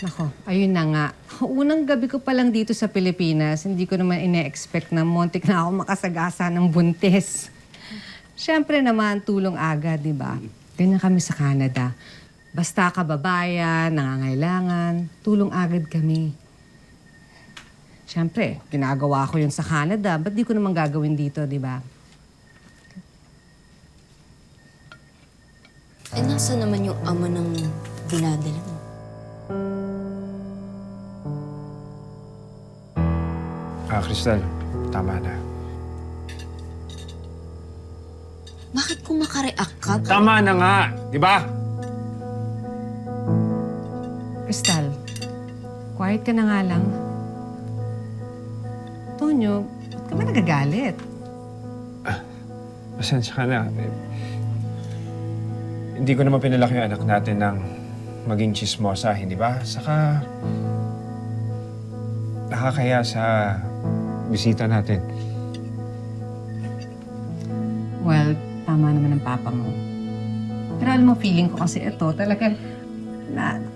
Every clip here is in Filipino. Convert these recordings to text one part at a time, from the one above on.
Nako, ayun na nga. Unang gabi ko pa lang dito sa Pilipinas, hindi ko naman ine-expect na montik na ako makasagasa ng buntis. Siyempre naman, tulong agad, di ba? Ganyan kami sa Canada. Basta kababayan, nangangailangan, tulong agad kami. Siyempre, ginagawa ko yun sa Canada. Ba't di ko naman gagawin dito, di ba? Eh, nasa naman yung ama ng dinadala mo? Crystal, tama na. Bakit kung makareact ka? Tama na nga, di ba? Crystal, quiet ka na nga lang. Tonyo, ba't ka ba nagagalit? Pasensya ka na. Hindi ko naman pinalaki yung anak natin ng maging chismosa, hindi ba? Saka, nakakaya sa bisita natin. Well, tama naman ang papa mo. Pero alam mo, feeling ko kasi ito, talagang,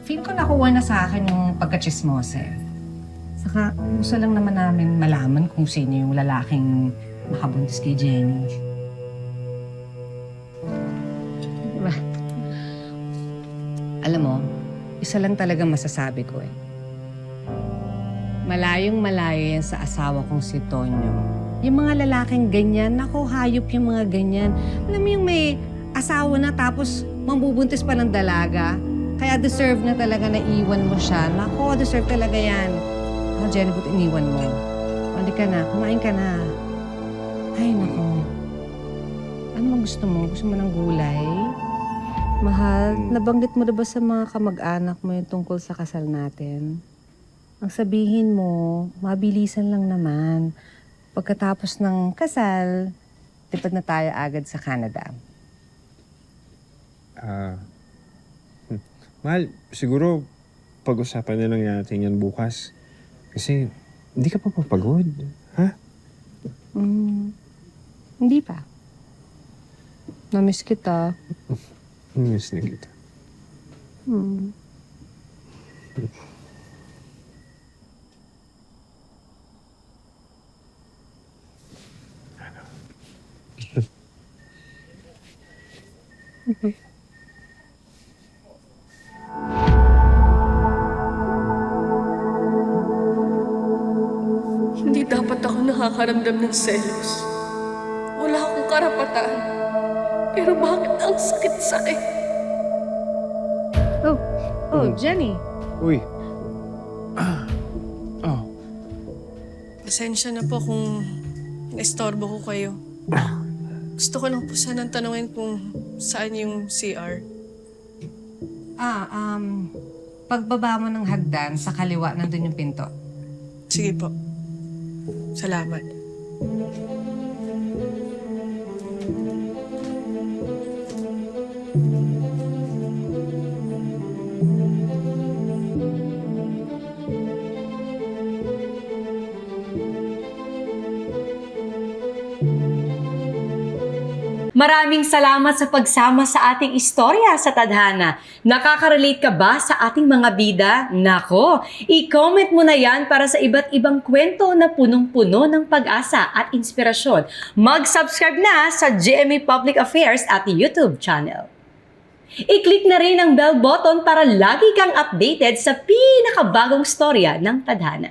feel ko nakuha na sa akin yung pagkachismosa. Saka, gusto lang naman namin malaman kung sino yung lalaking nakabuntis kay Jenny. Diba? Alam mo, isa lang talaga masasabi ko eh. Malayong malayo yan sa asawa kong si Tonyo. Yung mga lalaking ganyan, naku, hayop yung mga ganyan. Alam mo yung may asawa na tapos mambubuntis pa ng dalaga, kaya deserve na talaga na iwan mo siya. Naku, deserve talaga yan. Jenny, ba't iniwan mo? Halika na, kumain ka na. Ay, naku. Ano bang gusto mo? Gusto mo ng gulay? Mahal, nabanggit mo na ba sa mga kamag-anak mo yung tungkol sa kasal natin? Ang sabihin mo, mabilisan lang naman. Pagkatapos ng kasal, tipad na tayo agad sa Canada. Mahal, siguro pag-usapan na lang natin yan bukas. Kasi hindi ka pa papagod, ha? Hindi pa. Namiss kita. Miss na kita. Hindi dapat ako nakakaramdam ng selos. Wala akong karapatan. Pero bakit ang sakit-sakit? Jenny. Uy. Oh. Pasensya na po kung naistorbo ko kayo. Gusto ko lang po sanang tanungin kung saan yung CR. Pagbaba mo ng hagdan, sa kaliwa, nandun yung pinto. Sige po. Salamat. Maraming salamat sa pagsama sa ating istorya sa Tadhana. Nakaka-relate ka ba sa ating mga bida? Nako, i-comment mo na yan para sa iba't ibang kwento na punong-puno ng pag-asa at inspirasyon. Mag-subscribe na sa GMA Public Affairs at YouTube channel. I-click na rin ang bell button para lagi kang updated sa pinakabagong storya ng Tadhana.